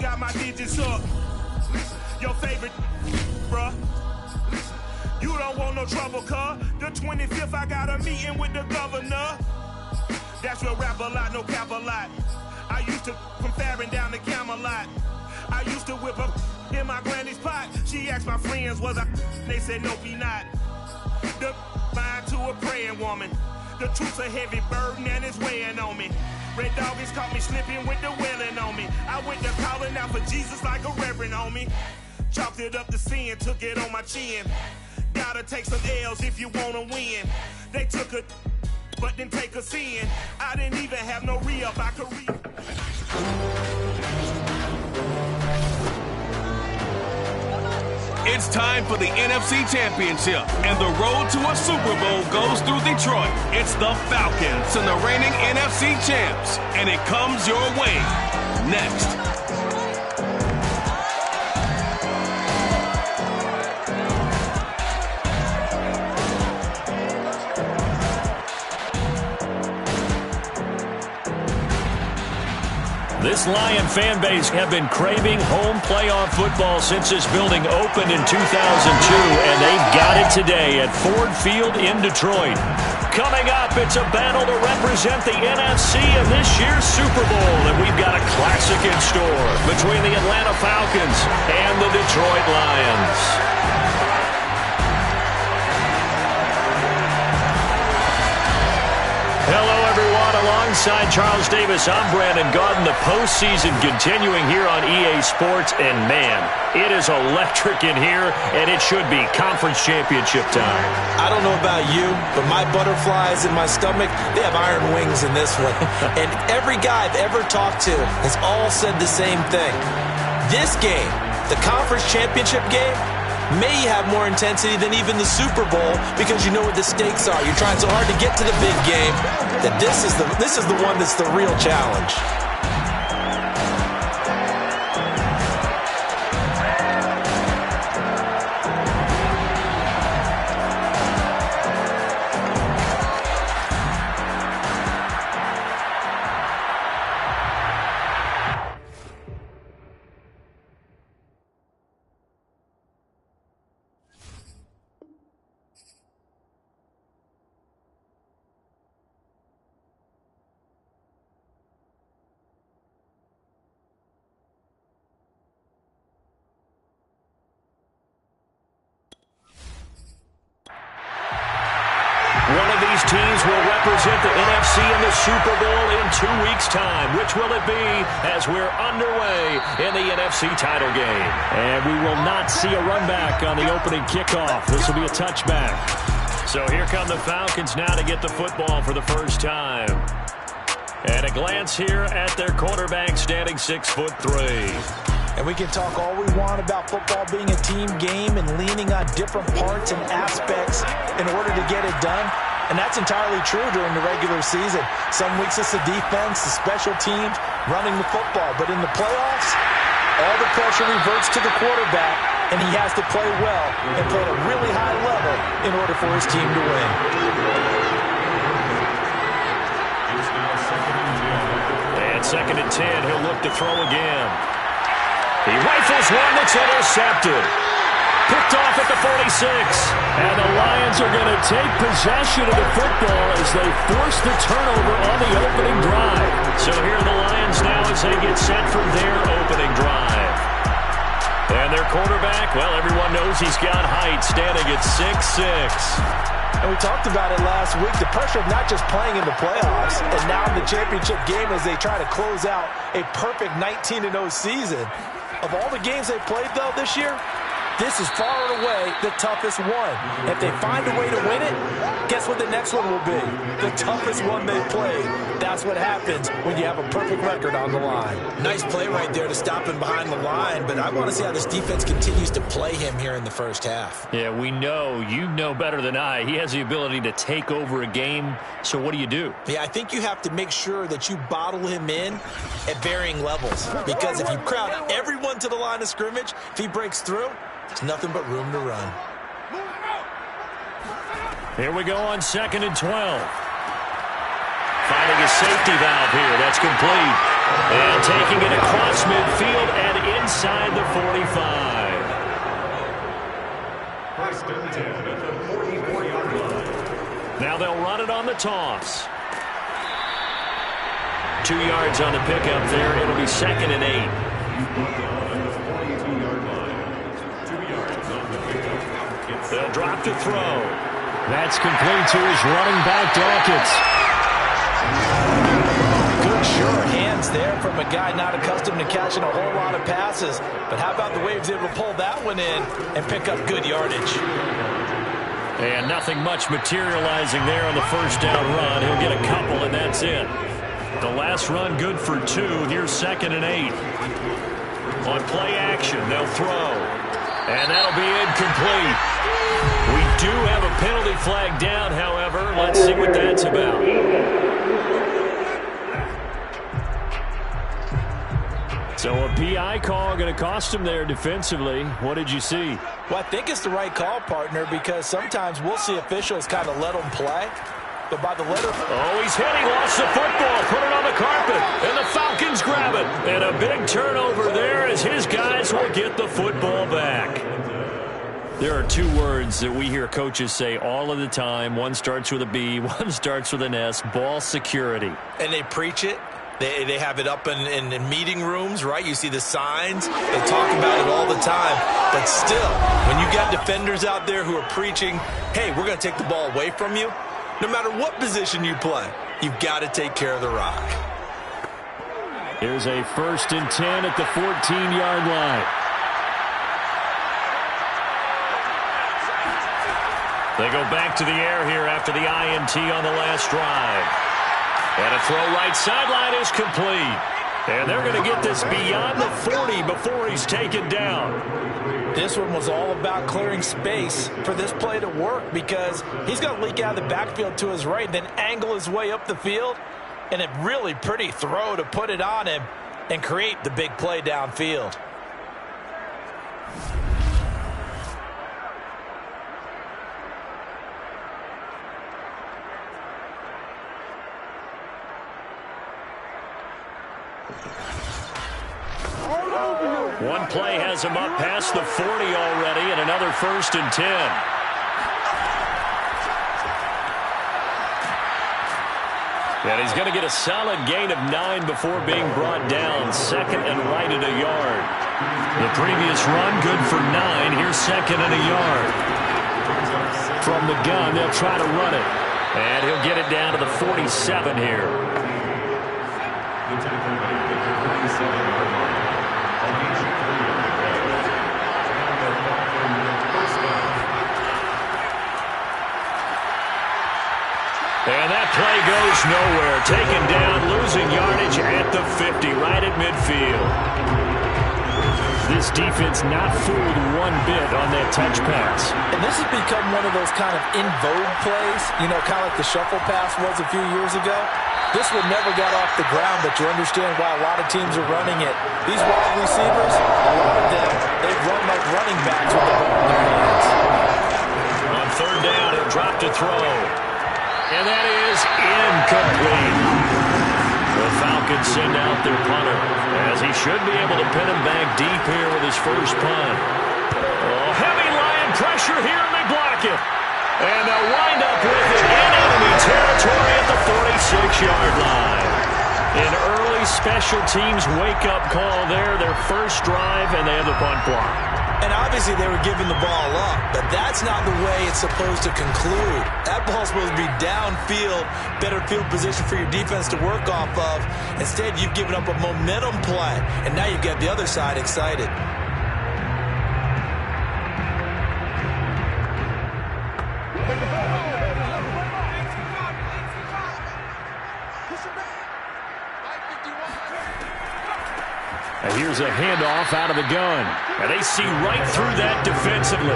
got my digits up. Your favorite, bruh. You don't want no trouble, cuz. The 25th, I got a meeting with the governor. That's real rap a lot, no cap a lot. I used to from Farron down to Camelot. I used to whip up in my granny's pot. She asked my friends, was I? They said, no, be not. The mind to a praying woman. The truth's a heavy burden and it's weighing on me. Red doggies caught me slipping with the wailing on me. I went to calling out for Jesus like a reverend on me. Chalked it up to sin, took it on my chin. Gotta take some L's if you wanna win. They took a but didn't take a sin. I didn't even have no re-up I could read. It's time for the NFC Championship, and the road to a Super Bowl goes through Detroit. It's the Falcons and the reigning NFC champs, and it comes your way next. This Lion fan base have been craving home playoff football since this building opened in 2002, and they've got it today at Ford Field in Detroit. Coming up, it's a battle to represent the NFC in this year's Super Bowl, and we've got a classic in store between the Atlanta Falcons and the Detroit Lions. Hello, everyone. Alongside Charles Davis, I'm Brandon Gaudin. The postseason continuing here on EA Sports, and man, it is electric in here, and it should be conference championship time. I don't know about you, but my butterflies in my stomach, they have iron wings in this one. And every guy I've ever talked to has all said the same thing. This game, the conference championship game, may have more intensity than even the Super Bowl because you know what the stakes are. You're trying so hard to get to the big game that this is the one that's the real challenge. One of these teams will represent the NFC in the Super Bowl in 2 weeks' time. Which will it be as we're underway in the NFC title game? And we will not see a run back on the opening kickoff. This will be a touchback. So here come the Falcons now to get the football for the first time. And a glance here at their quarterback standing 6'3". And we can talk all we want about football being a team game and leaning on different parts and aspects in order to get it done. And that's entirely true during the regular season. Some weeks it's the defense, the special teams, running the football. But in the playoffs, all the pressure reverts to the quarterback, and he has to play well and play at a really high level in order for his team to win. And 2nd and 10, he'll look to throw again. He rifles one that's intercepted. Picked off at the 46. And the Lions are going to take possession of the football as they force the turnover on the opening drive. So here are the Lions now as they get set for their opening drive. And their quarterback, well, everyone knows he's got height, standing at 6'6". And we talked about it last week, the pressure of not just playing in the playoffs and now in the championship game as they try to close out a perfect 19-0 season. Of all the games they've played, though, this year, this is far and away the toughest one. If they find a way to win it, guess what the next one will be? The toughest one they've played. That's what happens when you have a perfect record on the line. Nice play right there to stop him behind the line, but I want to see how this defense continues to play him here in the first half. Yeah, we know, you know better than I, he has the ability to take over a game. So what do you do? Yeah, I think you have to make sure that you bottle him in at varying levels, because if you crowd everyone to the line of scrimmage, if he breaks through, there's nothing but room to run. Here we go on 2nd and 12. Finding a safety valve here. That's complete. And taking it across midfield and inside the 45. First and 10 at the 44-yard line. Now they'll run it on the toss. 2 yards on the pickup there. It'll be 2nd and 8. They'll drop to throw. That's complete to his running back, Dawkins. Good, sure hands there from a guy not accustomed to catching a whole lot of passes. But how about the way he was able to pull that one in and pick up good yardage? And nothing much materializing there on the first down run. He'll get a couple, and that's it. The last run good for 2. Here's 2nd and 8. On play action, they'll throw. And that'll be incomplete. We do have a penalty flag down, however. Let's see what that's about. So a PI call going to cost him there defensively. What did you see? Well, I think it's the right call, partner, because sometimes we'll see officials kind of let them play. But by the letter... Oh, he's hit. He lost the football. Put it on the carpet. And the Falcons grab it. And a big turnover there as his guys will get the football back. There are 2 words that we hear coaches say all of the time. One starts with a B, one starts with an S. Ball security. And they preach it. They have it up in meeting rooms, right? You see the signs. They talk about it all the time. But still, when you got defenders out there who are preaching, hey, we're going to take the ball away from you, no matter what position you play, you've got to take care of the rock. Here's a 1st and 10 at the 14-yard line. They go back to the air here after the INT on the last drive. And a throw right sideline is complete. And they're going to get this beyond the 40 before he's taken down. This one was all about clearing space for this play to work because he's going to leak out of the backfield to his right, then angle his way up the field. And a really pretty throw to put it on him and create the big play downfield. One play has him up past the 40 already, and another 1st and 10. And he's going to get a solid gain of 9 before being brought down. 2nd and right at a yard. The previous run good for 9. Here's 2nd and a yard. From the gun, they'll try to run it. And he'll get it down to the 47 here. And that play goes nowhere. Taken down, losing yardage at the 50, right at midfield. This defense not fooled one bit on that touch pass. And this has become one of those kind of in vogue plays, you know, kind of like the shuffle pass was a few years ago. This one never got off the ground, but you understand why a lot of teams are running it. These wide receivers, a lot of them, they run like running backs with the ball in their hands. On 3rd down, he'll drop to throw. And that is incomplete. The Falcons send out their punter, as he should be able to pin him back deep here with his first punt. Oh, heavy Lion pressure here, and they block it. And they'll wind up with it in enemy territory at the 46-yard line. An early special teams wake-up call there, their first drive, and they have the punt block. And obviously they were giving the ball up, but that's not the way it's supposed to conclude. That ball's supposed to be downfield, better field position for your defense to work off of. Instead, you've given up a momentum play, and now you've got the other side excited. And here's a handoff out of the gun. And they see right through that defensively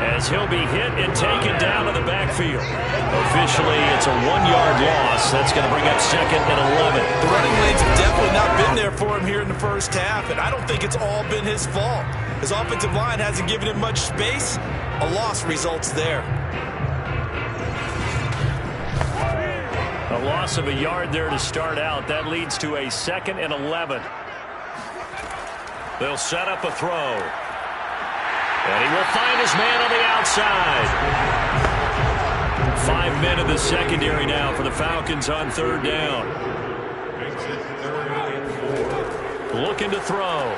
as he'll be hit and taken down to the backfield. Officially, it's a 1-yard loss. That's going to bring up 2nd and 11. The running lanes have definitely not been there for him here in the first half, and I don't think it's all been his fault. His offensive line hasn't given him much space. A loss results there. A loss of a yard there to start out. That leads to a 2nd and 11. They'll set up a throw. And he will find his man on the outside. 5 men in the secondary now for the Falcons on third down. Looking to throw.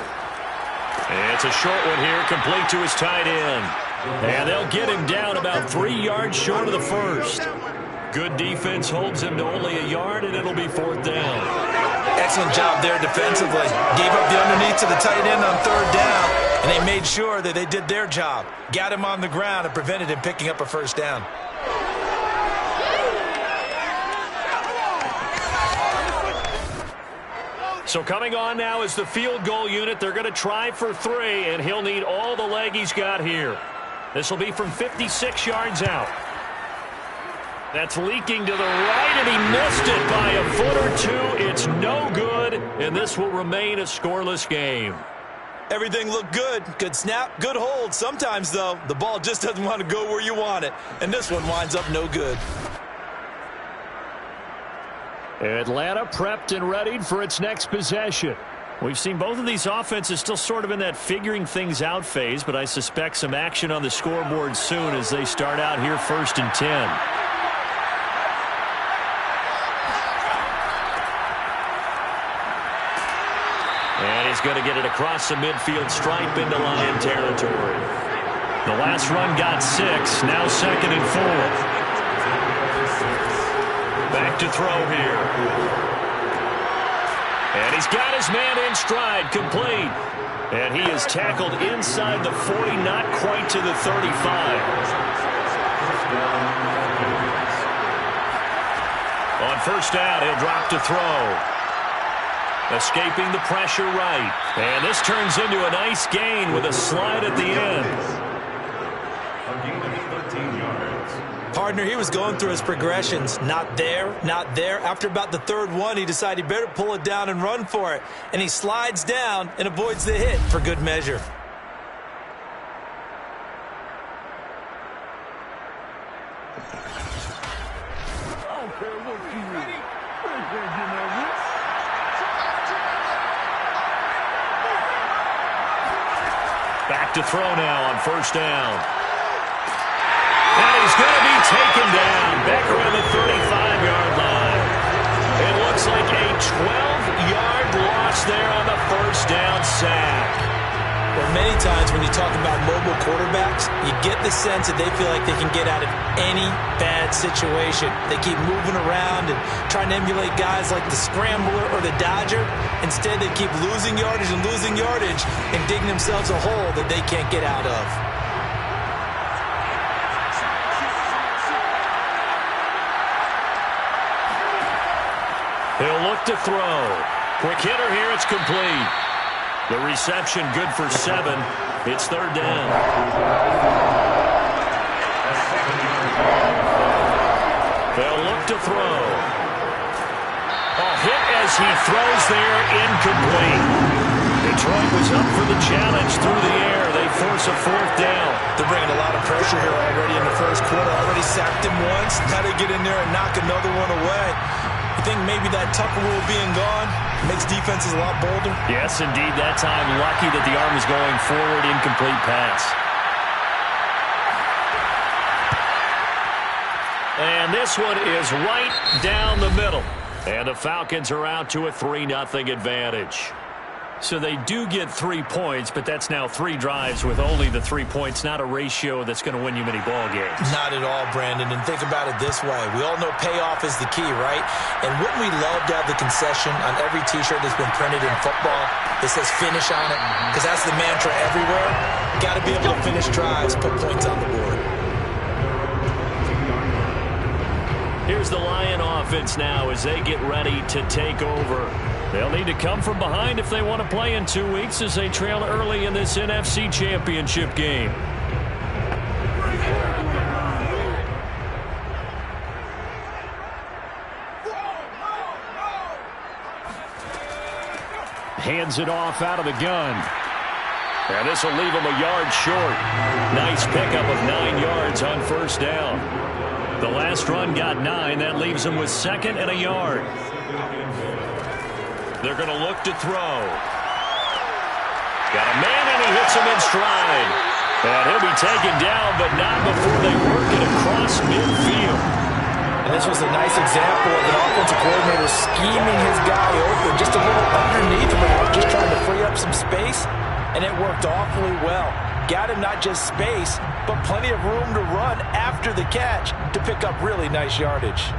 And it's a short one here, complete to his tight end. And they'll get him down about 3 yards short of the first. Good defense holds him to only a yard, and it'll be fourth down. Excellent job there defensively. Gave up the underneath to the tight end on third down, and they made sure that they did their job. Got him on the ground and prevented him picking up a first down. So coming on now is the field goal unit. They're going to try for 3, and he'll need all the leg he's got here. This will be from 56 yards out. That's leaking to the right, and he missed it by a foot or two. It's no good, and this will remain a scoreless game. Everything looked good. Good snap, good hold. Sometimes, though, the ball just doesn't want to go where you want it, and this one winds up no good. Atlanta prepped and readied for its next possession. We've seen both of these offenses still sort of in that figuring things out phase, but I suspect some action on the scoreboard soon as they start out here 1st and 10. And he's going to get it across the midfield stripe into Lion territory. The last run got 6, now 2nd and 4. Back to throw here. And he's got his man in stride, complete. And he is tackled inside the 40, not quite to the 35. On first down, he'll drop to throw. Escaping the pressure right. And this turns into a nice gain with a slide at the end. Partner, he was going through his progressions. Not there, not there. After about the 3rd one, he decided he better pull it down and run for it. And he slides down and avoids the hit for good measure. Back to throw now on first down. And he's going to be taken down back around the 35-yard line. It looks like a 12-yard loss there on the first down sack. Well, many times when you talk about mobile quarterbacks, you get the sense that they feel like they can get out of any bad situation. They keep moving around and trying to emulate guys like the Scrambler or the Dodger. Instead, they keep losing yardage and digging themselves a hole that they can't get out of. He'll look to throw. Quick hitter here. It's complete. The reception good for 7. It's third down. They'll look to throw. A hit as he throws there, incomplete. Detroit was up for the challenge through the air. They force a fourth down. They're bringing a lot of pressure here already in the first quarter. Already sacked him once. Now they get in there and knock another one away. You think maybe that Tucker rule being gone makes defenses a lot bolder? Yes, indeed. That time, lucky that the arm was going forward, incomplete pass. And this one is right down the middle. And the Falcons are out to a 3-0 advantage. So they do get 3 points, but that's now 3 drives with only the 3 points, not a ratio that's going to win you many ball games. Not at all, Brandon. And think about it this way. We all know payoff is the key, right? And wouldn't we love to have the concession on every T-shirt that's been printed in football that says finish on it? Because that's the mantra everywhere. Got to be able to finish drives, put points on the board. Here's the Lion offense now as they get ready to take over. They'll need to come from behind if they want to play in 2 weeks as they trail early in this NFC Championship game. Hands it off out of the gun. And this will leave him a yard short. Nice pickup of 9 yards on first down. The last run got 9. That leaves him with 2nd and a yard. They're going to look to throw. Got a man, and he hits him in stride. And he'll be taken down, but not before they work it across midfield. And this was a nice example of an offensive coordinator scheming his guy open just a little underneath route, just trying to free up some space, and it worked awfully well. Got him not just space, but plenty of room to run after the catch to pick up really nice yardage.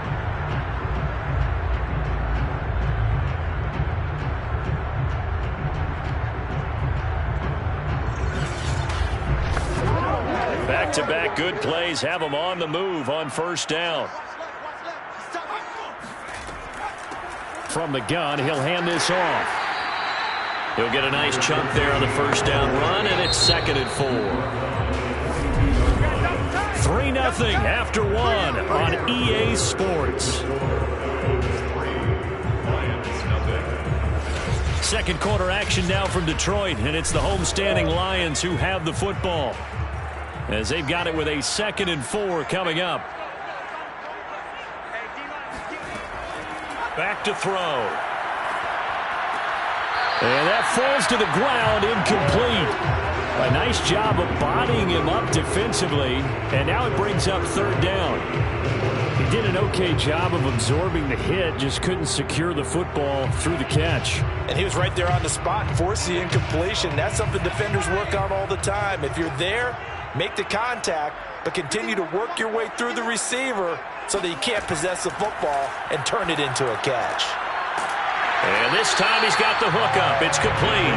Back-to-back good plays have them on the move on first down. From the gun, he'll hand this off. He'll get a nice chunk there on the first down run, and it's 2nd and 4. 3-0 after 1 on EA Sports. Second quarter action now from Detroit, and it's the homestanding Lions who have the football, as they've got it with a 2nd and 4 coming up. Back to throw. And that falls to the ground, incomplete. A nice job of bodying him up defensively, and now it brings up 3rd down. He did an okay job of absorbing the hit, just couldn't secure the football through the catch. And he was right there on the spot, forced the incompletion. That's something defenders work on all the time. If you're there, make the contact, but continue to work your way through the receiver so that you can't possess the football and turn it into a catch. And this time he's got the hook up. It's complete.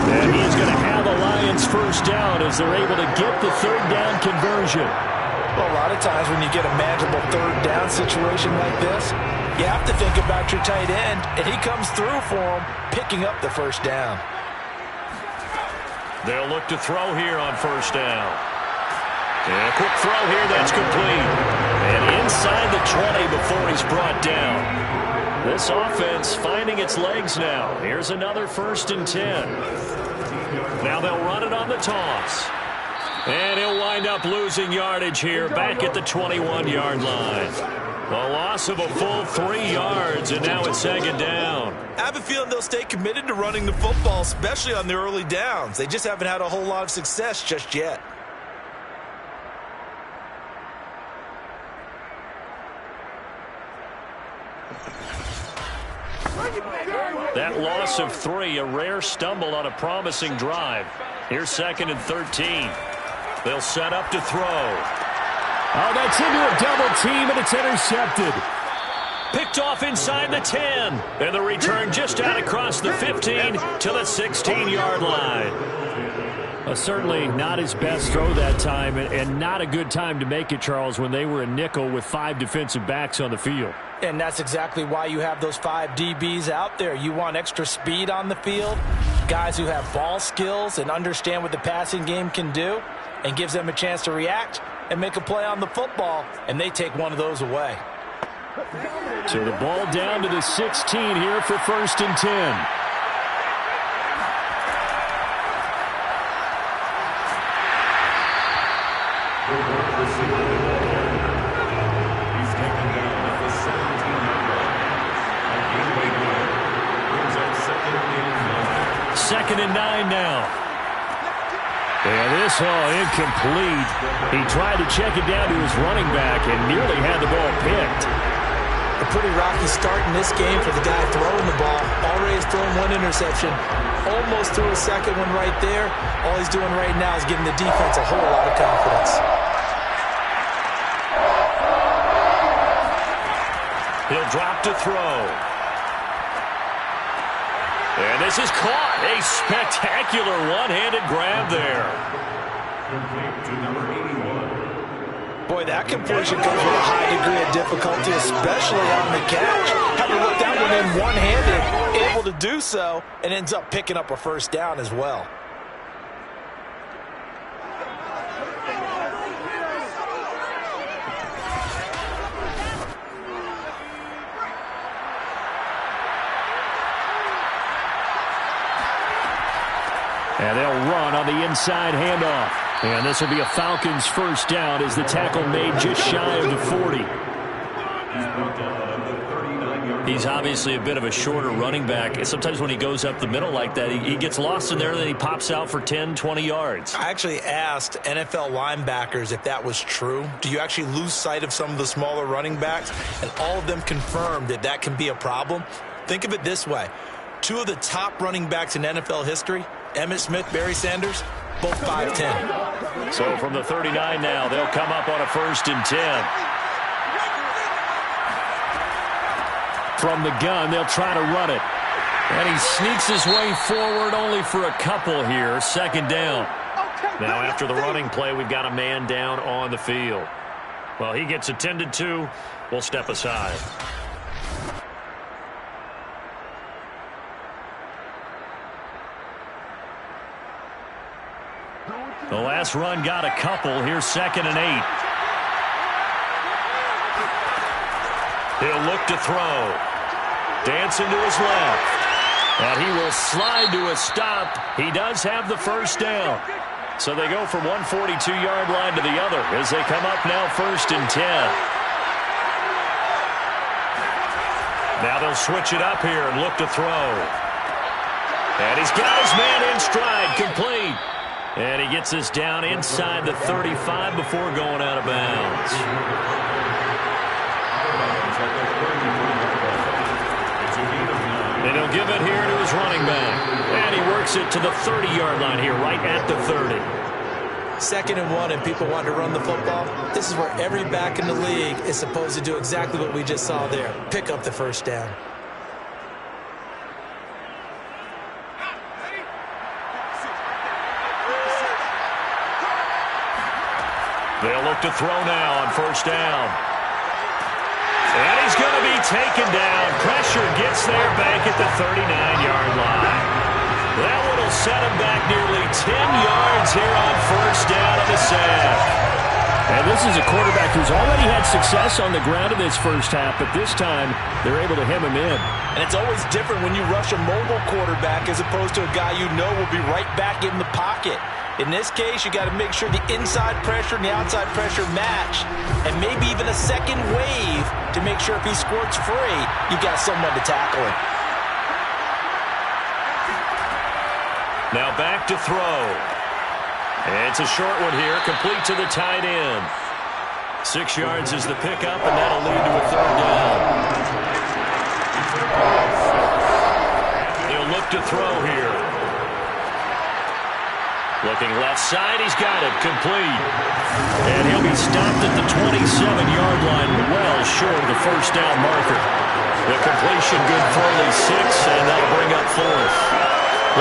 And he's going to have the Lions first down as they're able to get the 3rd down conversion. Well, a lot of times when you get a manageable 3rd down situation like this, you have to think about your tight end, and he comes through for him, picking up the first down. They'll look to throw here on first down. And a quick throw here, that's complete. And inside the 20 before he's brought down. This offense finding its legs now. Here's another 1st and 10. Now they'll run it on the toss. And he'll wind up losing yardage here back at the 21-yard line. A loss of a full 3 yards, and now it's 2nd down. I have a feeling they'll stay committed to running the football, especially on the early downs. They just haven't had a whole lot of success just yet. That loss of 3, a rare stumble on a promising drive. Here's 2nd and 13. They'll set up to throw. Oh, that's into a double team, and it's intercepted. Picked off inside the 10. And the return just out across the 15 to the 16-yard line. Certainly not his best throw that time, and not a good time to make it, Charles, when they were a nickel with 5 defensive backs on the field. And that's exactly why you have those 5 DBs out there. You want extra speed on the field, guys who have ball skills and understand what the passing game can do, and gives them a chance to react and make a play on the football, and they take one of those away. So the ball down to the 16 here for 1st and 10. Second and 9 now. And this incomplete. He tried to check it down to his running back and nearly had the ball picked. A pretty rocky start in this game for the guy throwing the ball. Already has thrown 1 interception. Almost threw a 2nd one right there. All he's doing right now is giving the defense a whole lot of confidence. He'll drop to throw. And this is caught. A spectacular one-handed grab there. Boy, that completion comes with a high degree of difficulty, especially on the catch. Having to look that one in one-handed, able to do so, and ends up picking up a first down as well. And they'll run on the inside handoff. And this will be a Falcons first down as the tackle made just shy of the 40. He's obviously a bit of a shorter running back. Sometimes when he goes up the middle like that, he gets lost in there, and then he pops out for 10, 20 yards. I actually asked NFL linebackers if that was true. Do you actually lose sight of some of the smaller running backs? And all of them confirmed that that can be a problem. Think of it this way. 2 of the top running backs in NFL history, Emmitt Smith, Barry Sanders, both 5'10". So from the 39 now, they'll come up on a 1st and 10. From the gun, they'll try to run it. And he sneaks his way forward only for a couple here. 2nd down. Now after the running play, we've got a man down on the field. Well, he gets attended to. We'll step aside. The last run got a couple. Here's 2nd and 8. He'll look to throw. Dancing to his left. And he will slide to a stop. He does have the 1st down. So they go from 142-yard line to the other as they come up now 1st and 10. Now they'll switch it up here and look to throw. And he's got his man in stride, complete. And he gets this down inside the 35 before going out of bounds. And he'll give it here to his running back. And he works it to the 30-yard line here, right at the 30. 2nd and 1, and people want to run the football. This is where every back in the league is supposed to do exactly what we just saw there. Pick up the 1st down. They'll look to throw now on 1st down. And he's going to be taken down. Pressure gets there back at the 39-yard line. That one will set him back nearly 10 yards here on 1st down of the sack. And this is a quarterback who's already had success on the ground in this first half, but this time they're able to hem him in. And it's always different when you rush a mobile quarterback as opposed to a guy you know will be right back in the pocket. In this case, you got to make sure the inside pressure and the outside pressure match, and maybe even a second wave to make sure if he squirts free, you've got someone to tackle him. Now back to throw. And it's a short one here, complete to the tight end. 6 yards is the pickup, and that'll lead to a 3rd down. He'll look to throw here. Looking left side, he's got it, complete. And he'll be stopped at the 27-yard line, well short of the 1st down marker. The completion good for only 6, and that'll bring up 4th.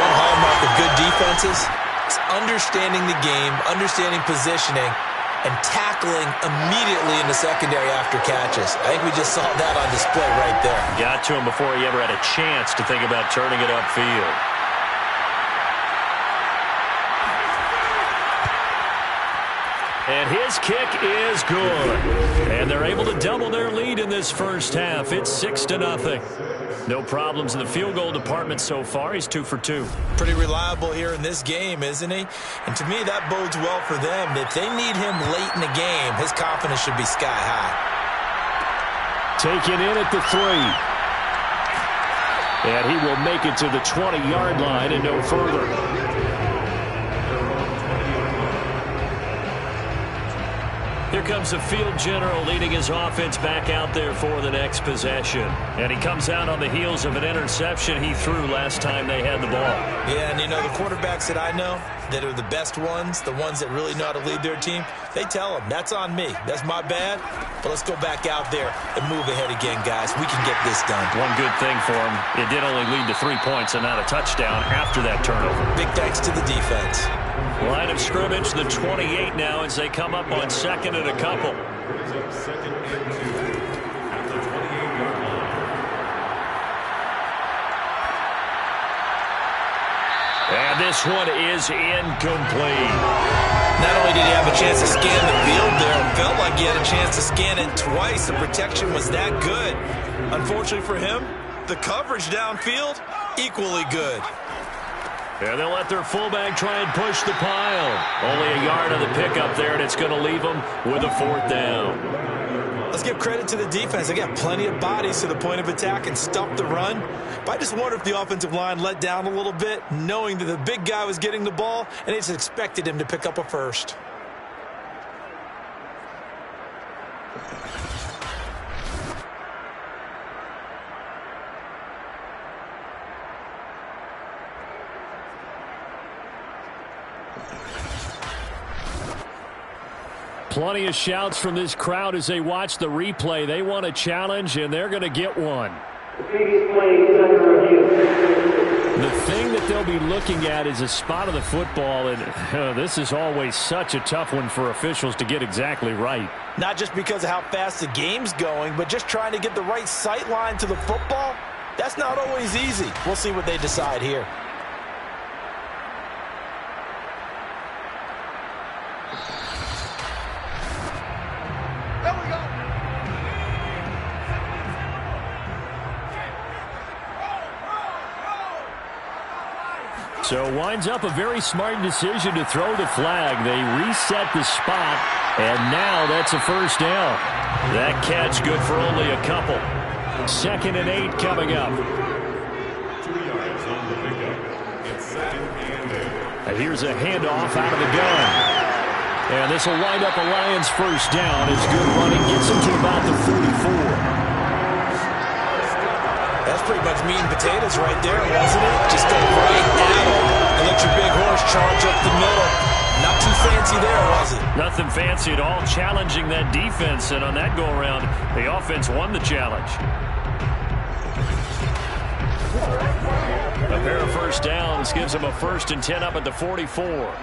One hallmark of good defenses is understanding the game, understanding positioning, and tackling immediately in the secondary after catches. I think we just saw that on display right there. Got to him before he ever had a chance to think about turning it upfield. And his kick is good. And they're able to double their lead in this first half. It's 6-0. No problems in the field goal department so far. He's 2 for 2. Pretty reliable here in this game, isn't he? And to me, that bodes well for them. If they need him late in the game, his confidence should be sky high. Taken in at the 3. And he will make it to the 20-yard line and no further. Here comes the field general leading his offense back out there for the next possession. And he comes out on the heels of an interception he threw last time they had the ball. Yeah, and you know, the quarterbacks that I know that are the best ones, the ones that really know how to lead their team, they tell them, that's on me. That's my bad. But let's go back out there and move ahead again, guys. We can get this done. One good thing for him, it did only lead to 3 points and not a touchdown after that turnover. Big thanks to the defense. Line of scrimmage, the 28 now as they come up on 2nd and a couple. And this one is incomplete. Not only did he have a chance to scan the field there, it felt like he had a chance to scan it twice. The protection was that good. Unfortunately for him, the coverage downfield, equally good. And they'll let their fullback try and push the pile. Only a yard on the pickup there, and it's going to leave them with a 4th down. Let's give credit to the defense. They got plenty of bodies to the point of attack and stop the run. But I just wonder if the offensive line let down a little bit, knowing that the big guy was getting the ball, and they just expected him to pick up a first. Plenty of shouts from this crowd as they watch the replay. They want a challenge, and they're going to get one. The thing that they'll be looking at is a spot of the football, and this is always such a tough one for officials to get exactly right. Not just because of how fast the game's going, but just trying to get the right sight line to the football. That's not always easy. We'll see what they decide here. So winds up a very smart decision to throw the flag. They reset the spot, and now that's a first down. That catch good for only a couple. 2nd and 8 coming up. 2 yards on the pickup. It's 2nd and 8. Here's a handoff out of the gun. And this will wind up a Lions first down as good running gets them to about the 44. That's pretty much meat and potatoes right there, wasn't it? Just go right at them and let your big horse charge up the middle. Not too fancy there, was it? Nothing fancy at all, challenging that defense, and on that go-around, the offense won the challenge. A pair of first downs gives them a 1st and 10 up at the 44.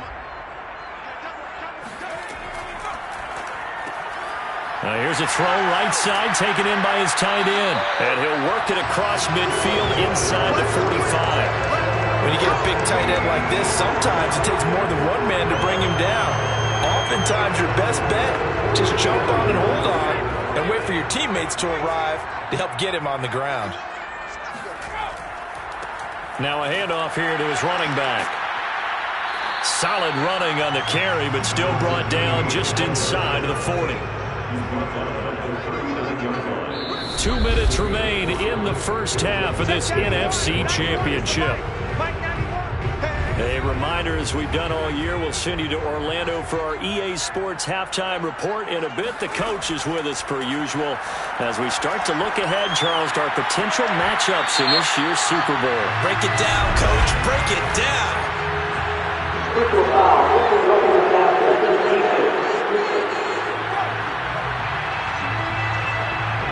Now here's a throw right side taken in by his tight end. And he'll work it across midfield inside the 45. When you get a big tight end like this, sometimes it takes more than one man to bring him down. Oftentimes your best bet, just jump on and hold on and wait for your teammates to arrive to help get him on the ground. Now a handoff here to his running back. Solid running on the carry, but still brought down just inside of the 40. 2 minutes remain in the first half of this NFC Championship. A reminder, as we've done all year, we'll send you to Orlando for our EA Sports halftime report. In a bit, the coach is with us per usual as we start to look ahead, Charles, to our potential matchups in this year's Super Bowl. Break it down, Coach. Break it down.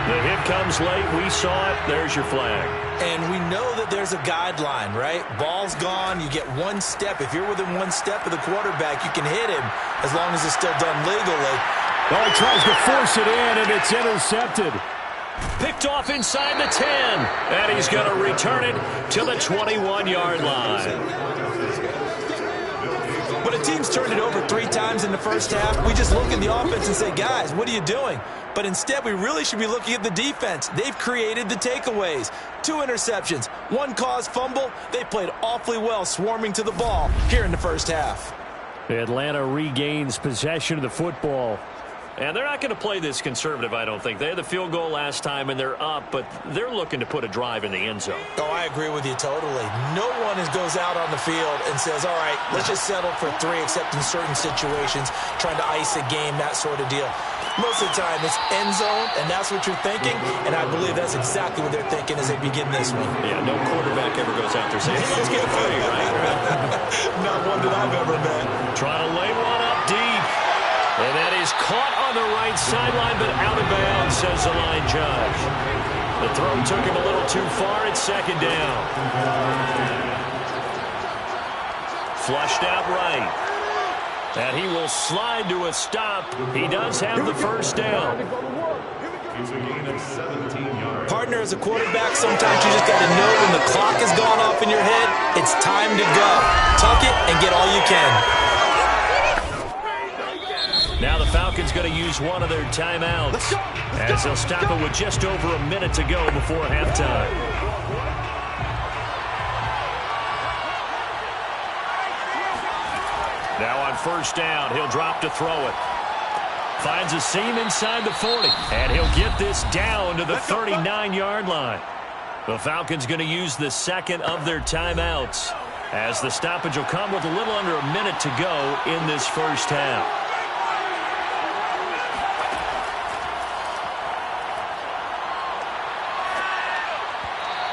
The hit comes late. We saw it. There's your flag. And we know that there's a guideline, right? Ball's gone. You get 1 step. If you're within 1 step of the quarterback, you can hit him as long as it's still done legally. Well, he tries to force it in, and it's intercepted. Picked off inside the 10. And he's going to return it to the 21-yard line. When a team's turned it over 3 times in the first half, we just look at the offense and say, guys, what are you doing? But instead, we really should be looking at the defense. They've created the takeaways. 2 interceptions, 1 caused fumble. They played awfully well swarming to the ball here in the first half. Atlanta regains possession of the football. And they're not going to play this conservative, I don't think. They had the field goal last time, and they're up, but they're looking to put a drive in the end zone. Oh, I agree with you totally. No one goes out on the field and says, all right, let's just settle for 3, except in certain situations, trying to ice a game, that sort of deal. Most of the time, it's end zone, and that's what you're thinking, and I believe that's exactly what they're thinking as they begin this one. Yeah, no quarterback ever goes out there saying, hey, let's get a footy, right? Not one that I've ever met. Trying to lay one up deep. And that is caught on the right sideline, but out of bounds, says the line judge. The throw took him a little too far. It's 2nd down. Flushed out right. And he will slide to a stop. He does have the first down. It's a gain of 17 yards. Partner, as a quarterback, sometimes you just got to know when the clock has gone off in your head, it's time to go. Tuck it and get all you can. Now the Falcons going to use one of their timeouts as they'll stop it with just over a minute to go before halftime. Now on first down, he'll drop to throw it. finds a seam inside the 40. And he'll get this down to the 39-yard line. The Falcons going to use the second of their timeouts, as the stoppage will come with a little under a minute to go in this first half.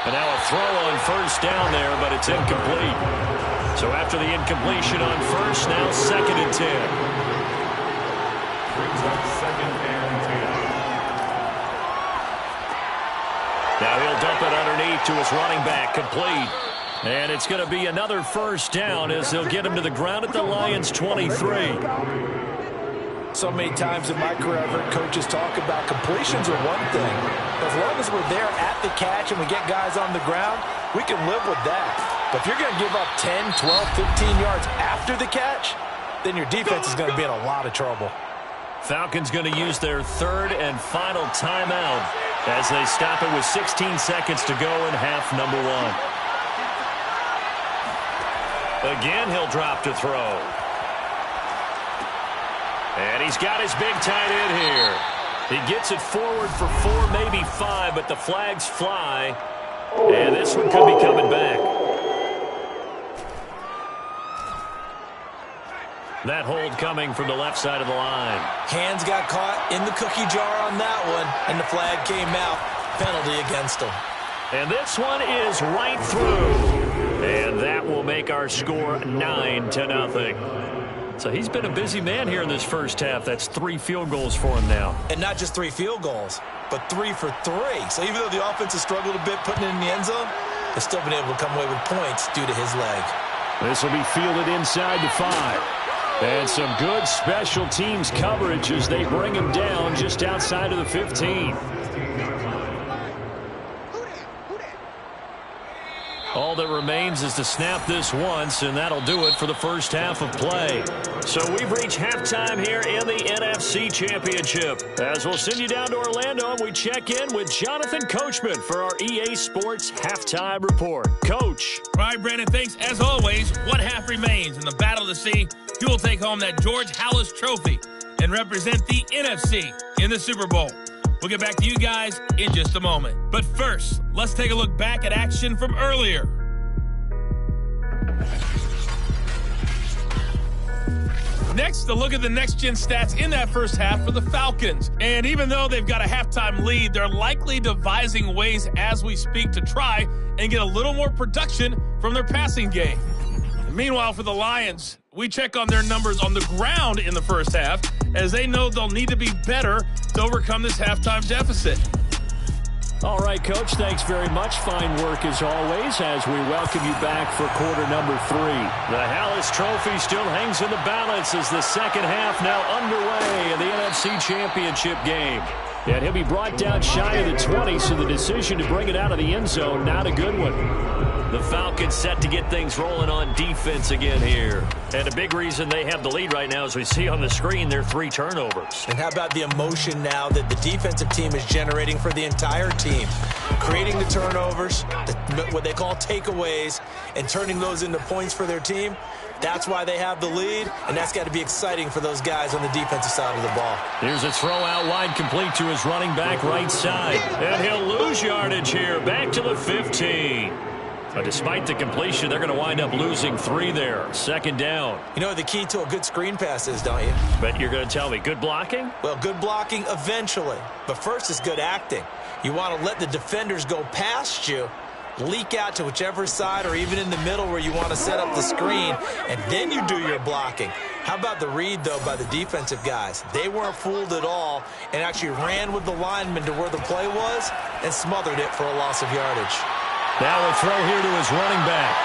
And now a throw on first down there, but it's incomplete. So after the incompletion on first, now 2nd and 10. Now he'll dump it underneath to his running back, complete. And it's going to be another first down as they'll get him to the ground at the Lions' 23. So many times in my career, I've heard coaches talk about completions are one thing. As long as we're there at the catch and we get guys on the ground, we can live with that. But if you're going to give up 10, 12, 15 yards after the catch, then your defense is going to be in a lot of trouble. Falcons going to use their third and final timeout as they stop it with 16 seconds to go in half number 1. Again, he'll drop to throw. And he's got his big tight end here. He gets it forward for 4, maybe 5, but the flags fly. And this one could be coming back. That hold coming from the left side of the line. Hands got caught in the cookie jar on that one, and the flag came out. Penalty against him. And this one is right through. And that will make our score 9-0. So he's been a busy man here in this first half. That's 3 field goals for him now. And not just 3 field goals, but 3 for 3. So even though the offense has struggled a bit putting it in the end zone, they've still been able to come away with points due to his leg. This will be fielded inside the 5. And some good special teams coverage as they bring him down just outside of the 15. All that remains is to snap this once, and that'll do it for the first half of play. So we've reached halftime here in the NFC Championship. As we'll send you down to Orlando, and we check in with Jonathan Coachman for our EA Sports Halftime Report. Coach. All right, Brandon, thanks. As always, one half remains. In the battle to see who will take home that George Halas Trophy and represent the NFC in the Super Bowl. We'll get back to you guys in just a moment. But first, let's take a look back at action from earlier. Next, a look at the next-gen stats in that first half for the Falcons. And even though they've got a halftime lead, they're likely devising ways as we speak to try and get a little more production from their passing game. Meanwhile, for the Lions, we check on their numbers on the ground in the first half, as they know they'll need to be better to overcome this halftime deficit. All right, Coach, thanks very much. Fine work as always as we welcome you back for quarter number 3. The Halas Trophy still hangs in the balance as the second half now underway in the NFC Championship game. And he'll be brought down shy of the 20, so the decision to bring it out of the end zone, not a good one. The Falcons set to get things rolling on defense again here. And a big reason they have the lead right now, as we see on the screen, their 3 turnovers. And how about the emotion now that the defensive team is generating for the entire team? Creating the turnovers, what they call takeaways, and turning those into points for their team. That's why they have the lead, and that's got to be exciting for those guys on the defensive side of the ball. Here's a throw out wide, complete to his running back right side. And he'll lose yardage here, back to the 15. But despite the completion, they're going to wind up losing 3 there. Second down. You know what the key to a good screen pass is, don't you? Bet you're going to tell me good blocking? Well, good blocking eventually. But first is good acting. You want to let the defenders go past you, leak out to whichever side or even in the middle where you want to set up the screen, and then you do your blocking. How about the read, though, by the defensive guys? They weren't fooled at all and actually ran with the lineman to where the play was and smothered it for a loss of yardage. Now a throw here to his running back.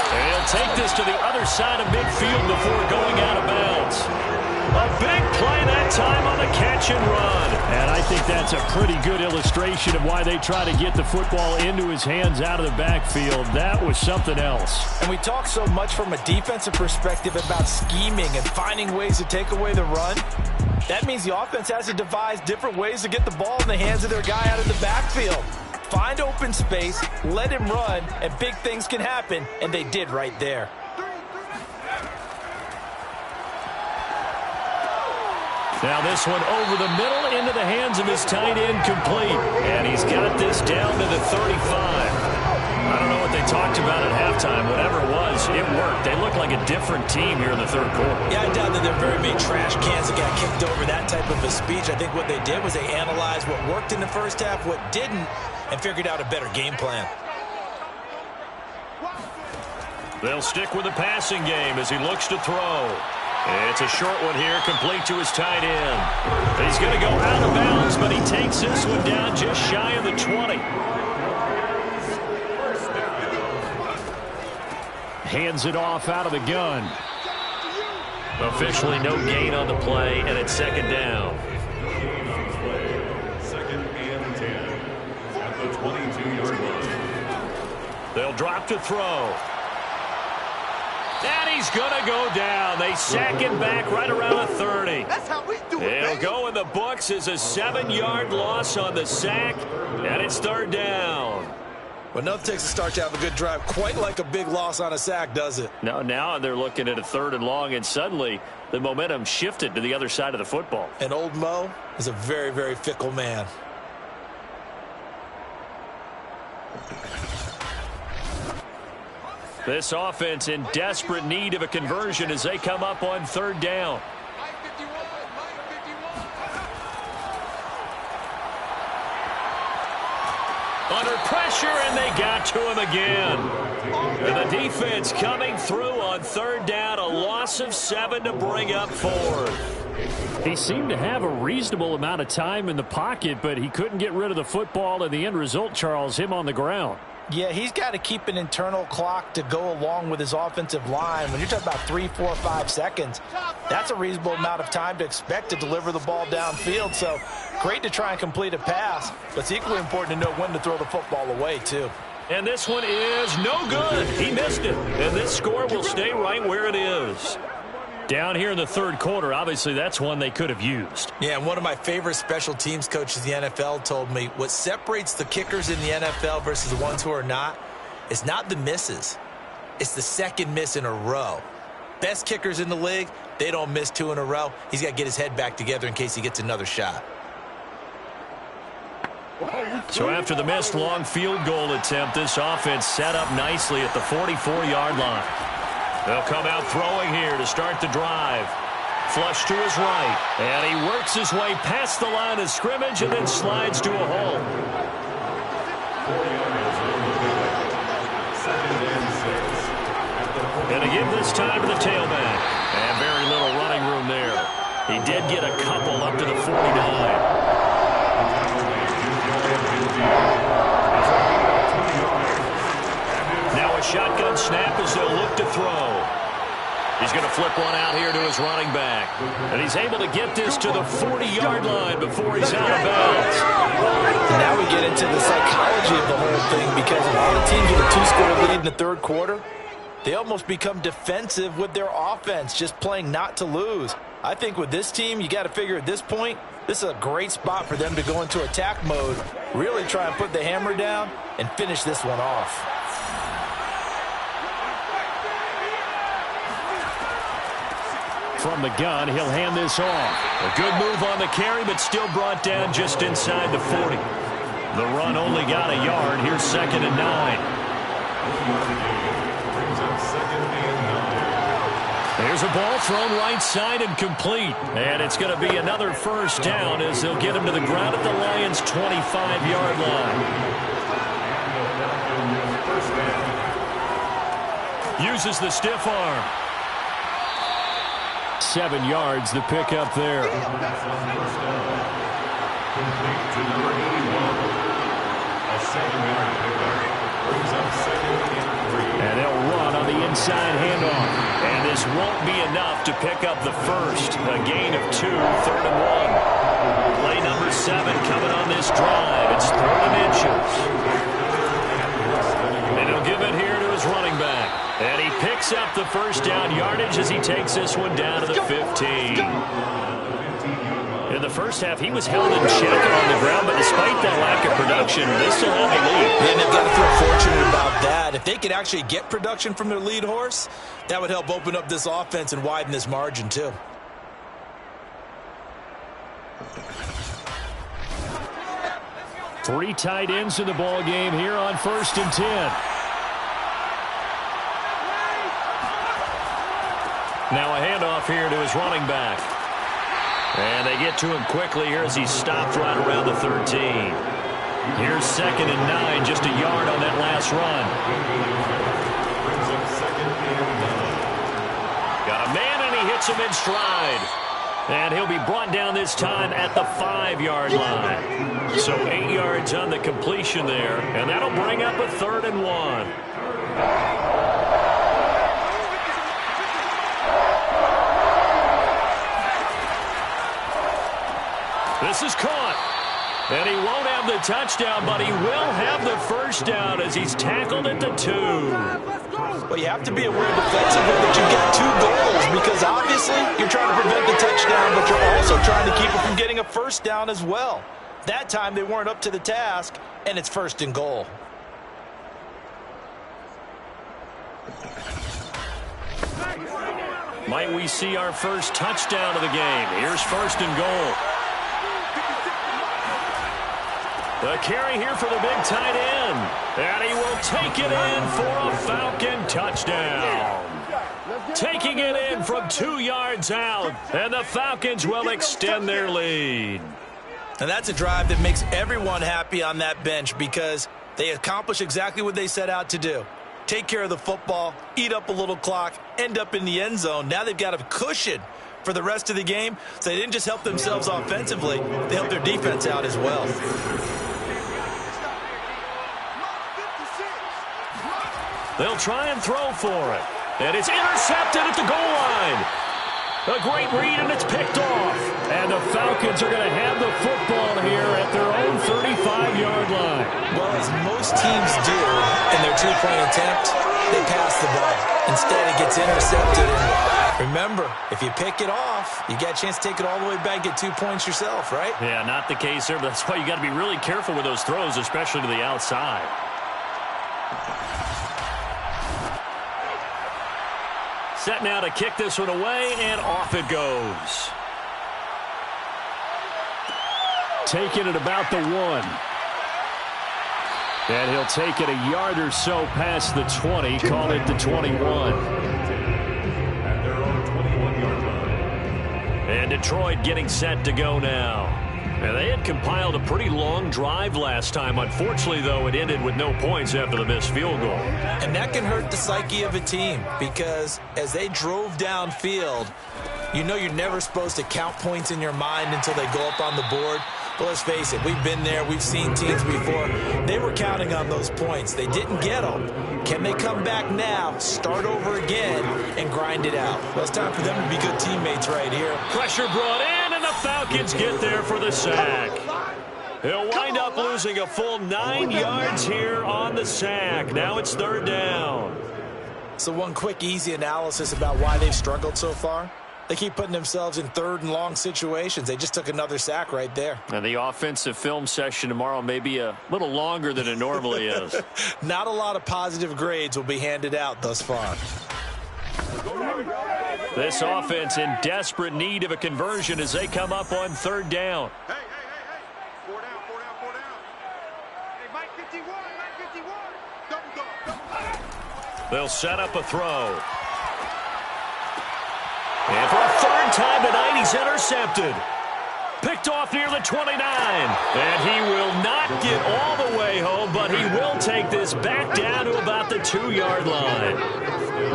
And he'll take this to the other side of midfield before going out of bounds. A big play that time on the catch and run. And I think that's a pretty good illustration of why they try to get the football into his hands out of the backfield. That was something else. And we talk so much from a defensive perspective about scheming and finding ways to take away the run. That means the offense has to devise different ways to get the ball in the hands of their guy out of the backfield. Find open space, let him run, and big things can happen, and they did right there. Now this one over the middle into the hands of his tight end, complete. And he's got this down to the 35. I don't know what they talked about at halftime. Whatever it was, it worked. They look like a different team here in the third quarter. Yeah, I doubt that there are very many trash cans that got kicked over that type of a speech. I think what they did was they analyzed what worked in the first half, what didn't, and figured out a better game plan. They'll stick with the passing game as he looks to throw. It's a short one here, complete to his tight end. He's going to go out of bounds, but he takes this one down just shy of the 20. Hands it off out of the gun. Officially no gain on the play, and it's second down. Second and 10 at the 22-yard line. They'll drop to throw. And he's going to go down. They sack him back right around the 30. That's how we do it, He'll go in the books as a 7-yard loss on the sack, and it's third down. Well, nothing takes a start to have a good drive quite like a big loss on a sack, does it? No, now they're looking at a 3rd and long, and suddenly the momentum shifted to the other side of the football. And old Mo is a very, very fickle man. This offense in desperate need of a conversion as they come up on 3rd down. Under pressure, and they got to him again. And the defense coming through on 3rd down, a loss of 7 to bring up 4th. He seemed to have a reasonable amount of time in the pocket, but he couldn't get rid of the football, and the end result, Charles, him on the ground. Yeah, he's got to keep an internal clock to go along with his offensive line. When you're talking about 3, 4, 5 seconds, that's a reasonable amount of time to expect to deliver the ball downfield. So great to try and complete a pass, but it's equally important to know when to throw the football away, too. And this one is no good. He missed it. And this score will stay right where it is. Down here in the 3rd quarter, obviously that's one they could have used. Yeah, and one of my favorite special teams coaches in the NFL told me what separates the kickers in the NFL versus the ones who are not is not the misses. It's the second miss in a row. Best kickers in the league, they don't miss 2 in a row. He's got to get his head back together in case he gets another shot. So after the missed long field goal attempt, this offense set up nicely at the 44-yard line. They'll come out throwing here to start the drive. Flush to his right. And he works his way past the line of scrimmage and then slides to a hole. And to give this time to the tailback. And very little running room there. He did get a couple up to the 49. Now a shotgun snap as they'll look to throw. He's going to flip one out here to his running back. And he's able to get this to the 40-yard line before he's out of bounds. And now we get into the psychology of the whole thing, because a lot of teams with a 2-score lead in the 3rd quarter, they almost become defensive with their offense, just playing not to lose. I think with this team, you got to figure at this point, this is a great spot for them to go into attack mode, really try and put the hammer down and finish this one off. From the gun, he'll hand this off. A good move on the carry, but still brought down just inside the 40. The run only got a yard. Here's 2nd and 9. There's a ball thrown right side and complete. And it's going to be another 1st down as they'll get him to the ground at the Lions' 25-yard line. Uses the stiff arm. 7 yards, the pick up there. And they'll run on the inside handoff. And this won't be enough to pick up the 1st. A gain of 2, 3rd and 1. Play number 7 coming on this drive. It's 3rd and inches. And he'll give it here to his running back. And he picks up the 1st down yardage as he takes this one down to the 15. In the first half, he was held in check on the ground, but despite that lack of production, they still have a lead. And they've got to feel fortunate about that. If they could actually get production from their lead horse, that would help open up this offense and widen this margin, too. Three tight ends in the ball game here on 1st and 10. Now a handoff here to his running back. And they get to him quickly here as he stopped right around the 13. Here's 2nd and 9, just a yard on that last run. Got a man and he hits him in stride. And he'll be brought down this time at the 5-yard line. So 8 yards on the completion there. And that'll bring up a 3rd and 1. This is caught. And he won't have the touchdown, but he will have the first down as he's tackled at the 2. Well, you have to be aware defensively that you've got 2 goals because obviously you're trying to prevent the touchdown, but you're also trying to keep it from getting a first down as well. That time they weren't up to the task, and it's 1st and goal. Might we see our first touchdown of the game? Here's 1st and goal. The carry here for the big tight end. And he will take it in for a Falcon touchdown. Taking it in from 2 yards out. And the Falcons will extend their lead. And that's a drive that makes everyone happy on that bench because they accomplish exactly what they set out to do. Take care of the football, eat up a little clock, end up in the end zone. Now they've got a cushion for the rest of the game. So they didn't just help themselves offensively, they helped their defense out as well. They'll try and throw for it. And it's intercepted at the goal line. A great read, and it's picked off. And the Falcons are going to have the football here at their own 35-yard line. Well, as most teams do in their 2-point attempt, they pass the ball. Instead, it gets intercepted. And remember, if you pick it off, you got a chance to take it all the way back, get 2 points yourself, right? Yeah, not the case there, but that's why you got to be really careful with those throws, especially to the outside. Set now to kick this one away, and off it goes. Taking it about the 1. And he'll take it a yard or so past the 20, call it the 21. At their own 21-yard line. And Detroit getting set to go now. And they had compiled a pretty long drive last time. Unfortunately, though, it ended with no points after the missed field goal. And that can hurt the psyche of a team because as they drove downfield, you know you're never supposed to count points in your mind until they go up on the board. But let's face it, we've been there. We've seen teams before. They were counting on those points. They didn't get them. Can they come back now, start over again, and grind it out? Well, it's time for them to be good teammates right here. Pressure brought in, and the Falcons get there for the sack. He'll wind up losing a full 9 yards here on the sack. Now it's 3rd down. So one quick, easy analysis about why they've struggled so far. They keep putting themselves in 3rd and long situations. They just took another sack right there. And the offensive film session tomorrow may be a little longer than it normally is. Not a lot of positive grades will be handed out thus far. This offense in desperate need of a conversion as they come up on 3rd down. Hey. 4 down. Hey, Mike 51. Double. They'll set up a throw. And for a 3rd time tonight, he's intercepted. Picked off near the 29. And he will not get all the way home, but he will take this back down to about the 2-yard line.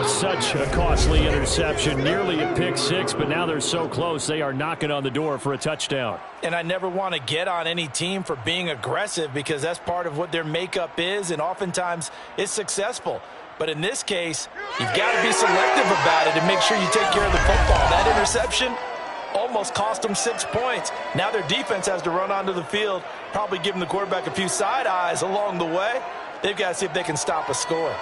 Such a costly interception, nearly a pick 6, but now they're so close they are knocking on the door for a touchdown. And I never want to get on any team for being aggressive because that's part of what their makeup is, and oftentimes it's successful. But in this case, you've got to be selective about it and make sure you take care of the football. That interception almost cost them 6 points. Now their defense has to run onto the field, probably giving the quarterback a few side eyes along the way. They've got to see if they can stop a score.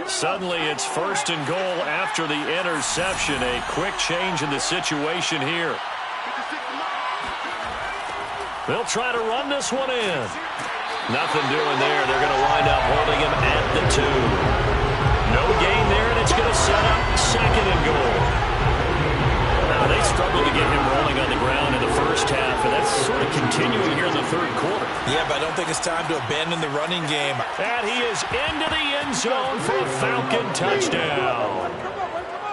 Suddenly it's 1st and goal after the interception. A quick change in the situation here. They'll try to run this one in. Nothing doing there. They're going to wind up holding him at the 2. No gain there, and it's going to set up 2nd and goal. Now, they struggled to get him rolling don't think it's time to abandon the running game. And he is into the end zone for a Falcon touchdown.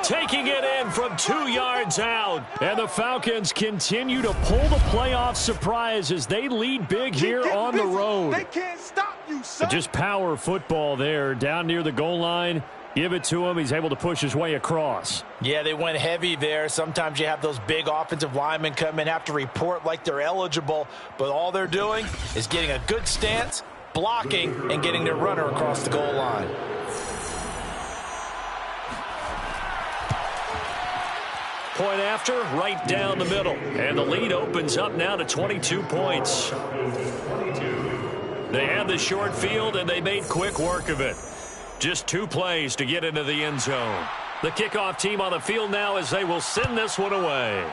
Taking it in from 2 yards out. And the Falcons continue to pull the playoff surprise as they lead big here on the road. They can't stop you, son. Just power football there down near the goal line. Give it to him. He's able to push his way across. Yeah, they went heavy there. Sometimes you have those big offensive linemen come in, have to report like they're eligible, but all they're doing is getting a good stance, blocking, and getting their runner across the goal line. Point after, right down the middle. And the lead opens up now to 22 points. They had the short field, and they made quick work of it. Just 2 plays to get into the end zone. The kickoff team on the field now as they will send this one away.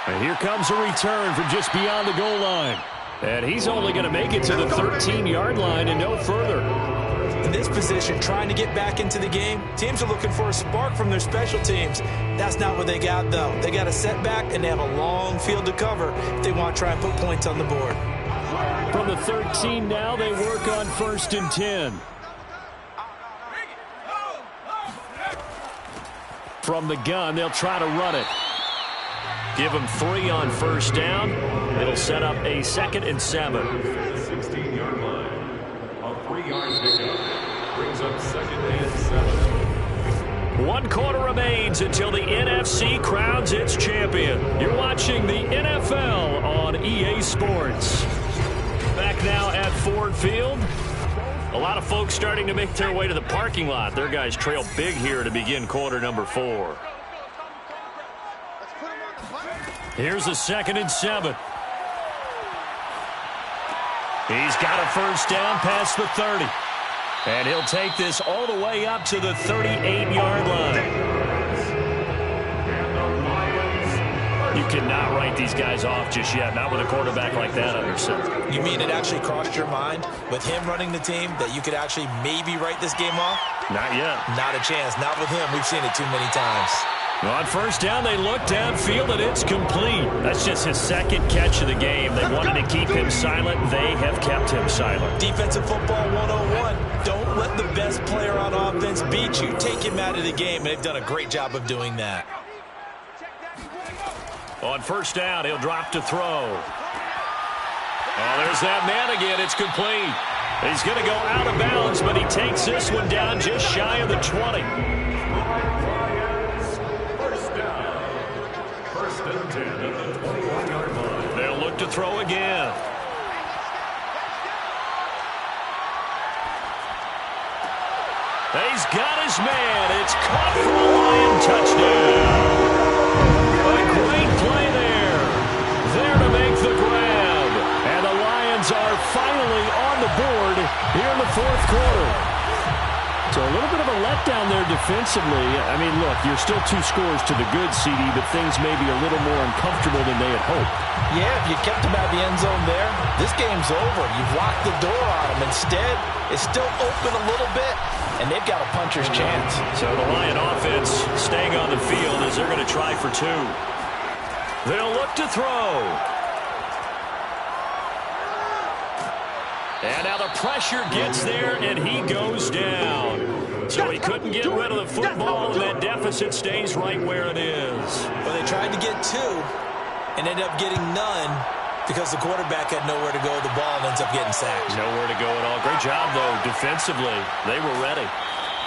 And here comes a return from just beyond the goal line. And he's only going to make it to the 13-yard line and no further. In this position, trying to get back into the game, teams are looking for a spark from their special teams. That's not what they got, though. They got a setback, and they have a long field to cover if they want to try and put points on the board. From the 13 now, they work on 1st and 10. From the gun, they'll try to run it. Give them 3 on 1st down. It'll set up a 2nd and 7. 16-yard line. A 3-yard pickup brings up 2nd and 7. 1 quarter remains until the NFC crowns its champion. You're watching the NFL on EA Sports. Back now at Ford Field. A lot of folks starting to make their way to the parking lot. Their guys trail big here to begin quarter number 4. Here's a 2nd and 7. He's got a 1st down past the 30. And he'll take this all the way up to the 38-yard line. You cannot write these guys off just yet, not with a quarterback like that under center. You mean it actually crossed your mind with him running the team that you could actually maybe write this game off? Not yet. Not a chance. Not with him. We've seen it too many times. On 1st down, they look downfield, and it's complete. That's just his 2nd catch of the game. They wanted to keep him silent. They have kept him silent. Defensive football 101. Don't let the best player on offense beat you. Take him out of the game, and they've done a great job of doing that. On 1st down, he'll drop to throw. Oh, there's that man again. It's complete. He's going to go out of bounds, but he takes this one down just shy of the 20. They'll look to throw again. He's got his man. It's caught for a Lion touchdown. A great play there. There to make the grab. And the Lions are finally on the board here in the 4th quarter. So a little bit of a letdown there defensively. I mean, look, you're still 2 scores to the good, CD, but things may be a little more uncomfortable than they had hoped. Yeah, if you kept him out of the end zone there, this game's over. You've locked the door on him. Instead, it's still open a little bit, and they've got a puncher's chance. So the Lion offense staying on the field as they're going to try for 2. They'll look to throw. And now the pressure gets there, and he goes down. So he couldn't get rid of the football, and that deficit stays right where it is. Well, they tried to get 2 and ended up getting none because the quarterback had nowhere to go with the ball and ends up getting sacked. Nowhere to go at all. Great job, though, defensively. They were ready.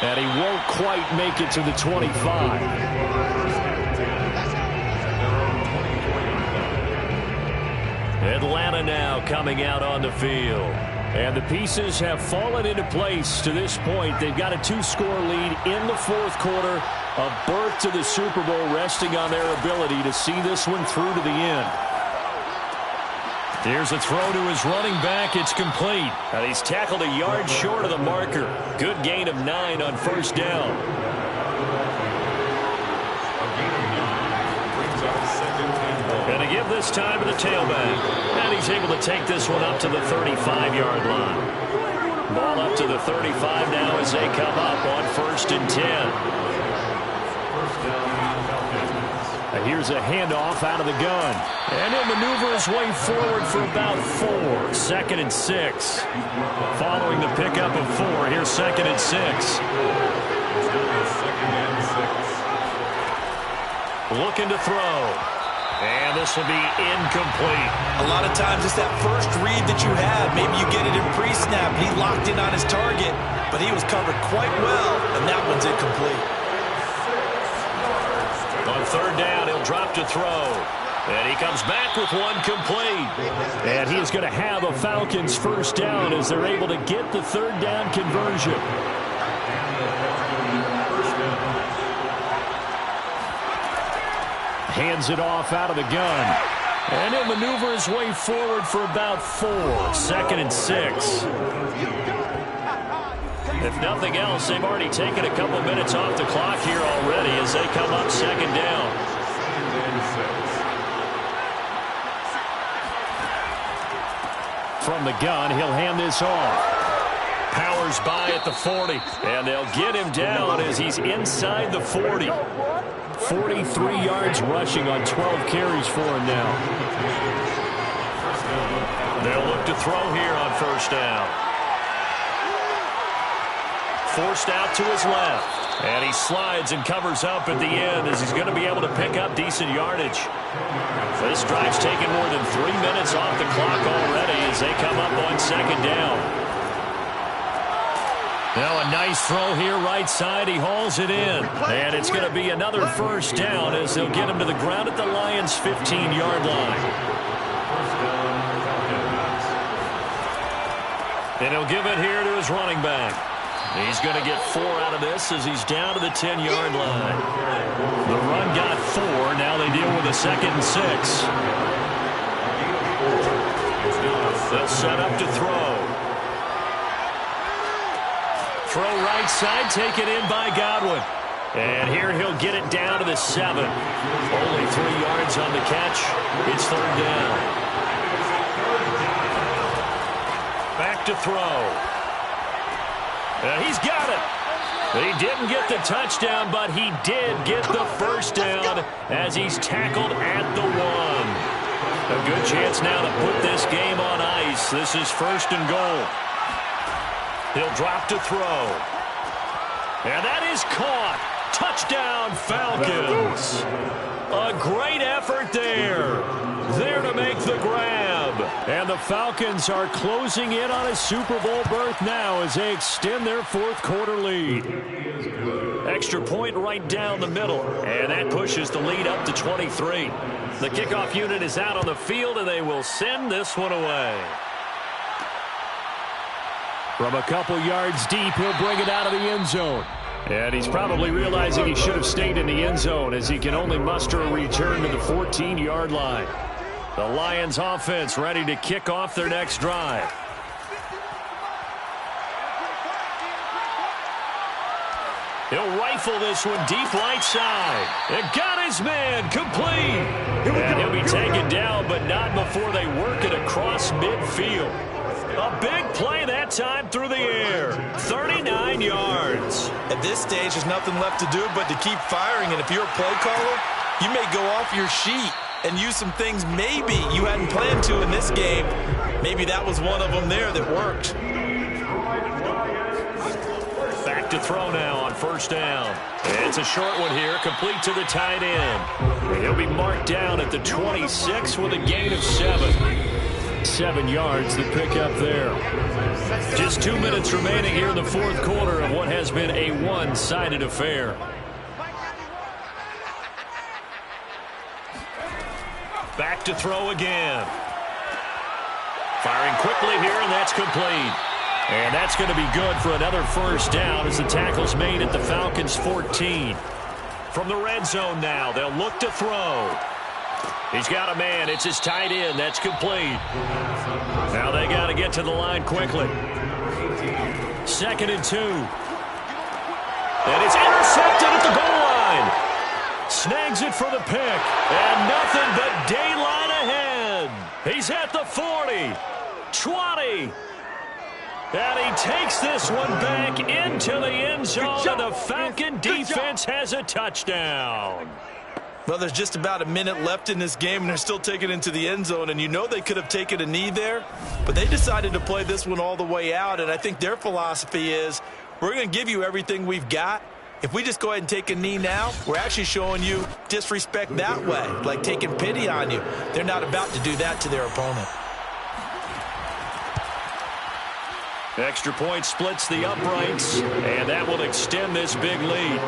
And he won't quite make it to the 25. Atlanta now coming out on the field. And the pieces have fallen into place to this point. They've got a 2-score lead in the 4th quarter. A berth to the Super Bowl resting on their ability to see this one through to the end. Here's a throw to his running back. It's complete. And he's tackled a yard short of the marker. Good gain of 9 on 1st down. And to give this time to the tailback. And he's able to take this one up to the 35-yard line. Ball up to the 35 now as they come up on 1st and 10. And here's a handoff out of the gun. And he'll maneuver his way forward for about 4. 2nd and 6. Following the pickup of 4, here's 2nd and 6. Looking to throw. And this will be incomplete. A lot of times it's that first read that you have. Maybe you get it in pre-snap. He locked in on his target, but he was covered quite well, and that one's incomplete. On 3rd down, he'll drop to throw. And he comes back with one complete. And he is going to have a Falcons 1st down as they're able to get the 3rd down conversion. Hands it off out of the gun. And he'll maneuver his way forward for about 4. 2nd and 6. If nothing else, they've already taken a couple minutes off the clock here already as they come up 2nd down. From the gun, he'll hand this off. Powers by at the 40. And they'll get him down as he's inside the 40. 43 yards rushing on 12 carries for him now. They'll look to throw here on 1st down. Forced out to his left. And he slides and covers up at the end as he's going to be able to pick up decent yardage. This drive's taken more than 3 minutes off the clock already as they come up on 2nd down. Now a nice throw here right side. He hauls it in. And it's going to be another 1st down as they'll get him to the ground at the Lions' 15-yard line. And he'll give it here to his running back. He's going to get 4 out of this as he's down to the 10-yard line. The run got 4. Now they deal with a 2nd and 6. They'll set up to throw. Throw right side, taken in by Godwin. And here he'll get it down to the 7. Only 3 yards on the catch. It's 3rd down. Back to throw. And he's got it. He didn't get the touchdown, but he did get the 1st down as he's tackled at the 1. A good chance now to put this game on ice. This is 1st and goal. He'll drop to throw. And that is caught. Touchdown, Falcons. A great effort there. There to make the grab. And the Falcons are closing in on a Super Bowl berth now as they extend their 4th quarter lead. Extra point right down the middle. And that pushes the lead up to 23. The kickoff unit is out on the field, and they will send this one away. From a couple yards deep, he'll bring it out of the end zone. And he's probably realizing he should have stayed in the end zone as he can only muster a return to the 14-yard line. The Lions offense ready to kick off their next drive. He'll rifle this one deep right side. It got his man complete. And he'll be taken down, but not before they work it across midfield. A big play that time through the air. 39 yards. At this stage, there's nothing left to do but to keep firing. And if you're a play caller, you may go off your sheet and use some things maybe you hadn't planned to in this game. Maybe that was one of them there that worked. Back to throw now on 1st down. It's a short one here, complete to the tight end. He'll be marked down at the 26 with a gain of 7. 7 yards to pick up there. Just 2 minutes remaining here in the 4th quarter of what has been a one-sided affair. Back to throw again. Firing quickly here, and that's complete. And that's going to be good for another 1st down as the tackle's made at the Falcons' 14. From the red zone now, they'll look to throw. He's got a man. It's his tight end. That's complete. Now they got to get to the line quickly. 2nd and 2. And it's intercepted at the goal line. Snags it for the pick. And nothing but daylight ahead. He's at the 40. 20. And he takes this one back into the end zone. And the Falcon defense has a touchdown. Well, there's just about a minute left in this game, and they're still taking it into the end zone. And you know they could have taken a knee there, but they decided to play this one all the way out. And I think their philosophy is, we're going to give you everything we've got. If we just go ahead and take a knee now, we're actually showing you disrespect that way, like taking pity on you. They're not about to do that to their opponent. Extra point splits the uprights, and that will extend this big lead.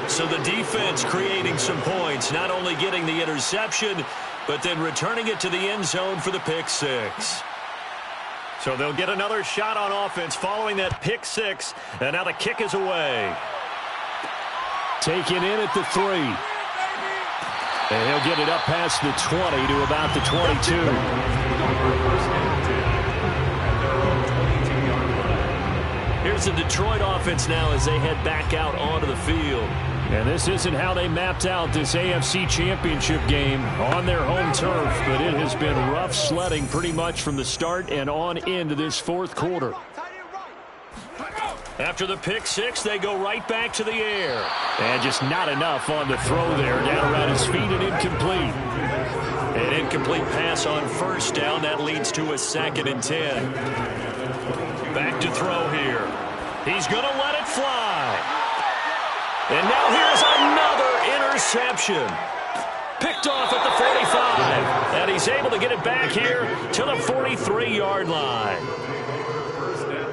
So the defense creating some points, not only getting the interception, but then returning it to the end zone for the pick six. So they'll get another shot on offense following that pick six, and now the kick is away. Taken in at the 3. And he'll get it up past the 20 to about the 22. Here's the Detroit offense now as they head back out onto the field. And this isn't how they mapped out this AFC Championship game on their home turf, but it has been rough sledding pretty much from the start and on into this fourth quarter. After the pick six, they go right back to the air. And just not enough on the throw there, down around his feet and incomplete. An incomplete pass on first down. That leads to a 2nd and 10. Back to throw here. He's going to let it fly. And now here's another interception. Picked off at the 45. And he's able to get it back here to the 43-yard line.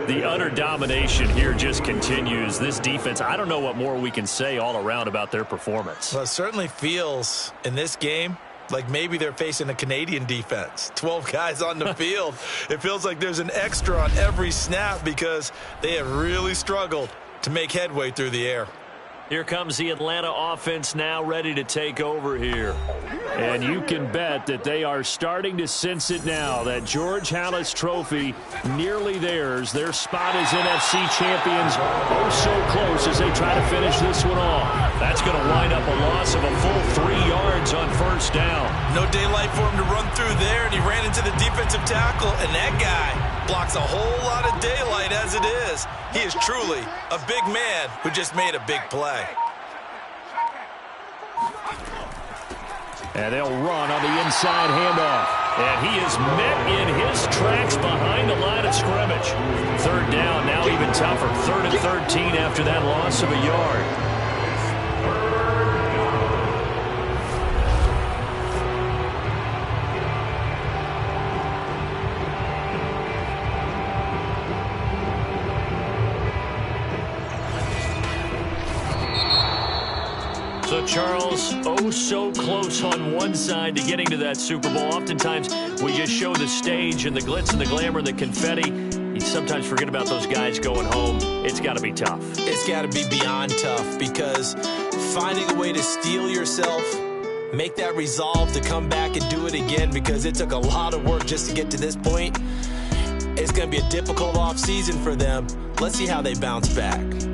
The utter domination here just continues. This defense, I don't know what more we can say all around about their performance. Well, it certainly feels in this game like maybe they're facing a Canadian defense. 12 guys on the field. It feels like there's an extra on every snap because they have really struggled to make headway through the air. Here comes the Atlanta offense now ready to take over here. And you can bet that they are starting to sense it now. That George Halas trophy nearly theirs. Their spot as NFC champions oh so close as they try to finish this one off. That's going to wind up a loss of a full 3 yards on first down. No daylight for him to run through there, and he ran into the defensive tackle, and that guy blocks a whole lot of daylight as it is. He is truly a big man who just made a big play. And they'll run on the inside handoff. And he is met in his tracks behind the line of scrimmage. Third down, now even tougher. 3rd and 13 after that loss of a yard. So, Charles, oh so close on one side to getting to that Super Bowl. Oftentimes, we just show the stage and the glitz and the glamour and the confetti. You sometimes forget about those guys going home. It's got to be tough. It's got to be beyond tough because finding a way to steel yourself, make that resolve to come back and do it again because it took a lot of work just to get to this point. It's going to be a difficult offseason for them. Let's see how they bounce back.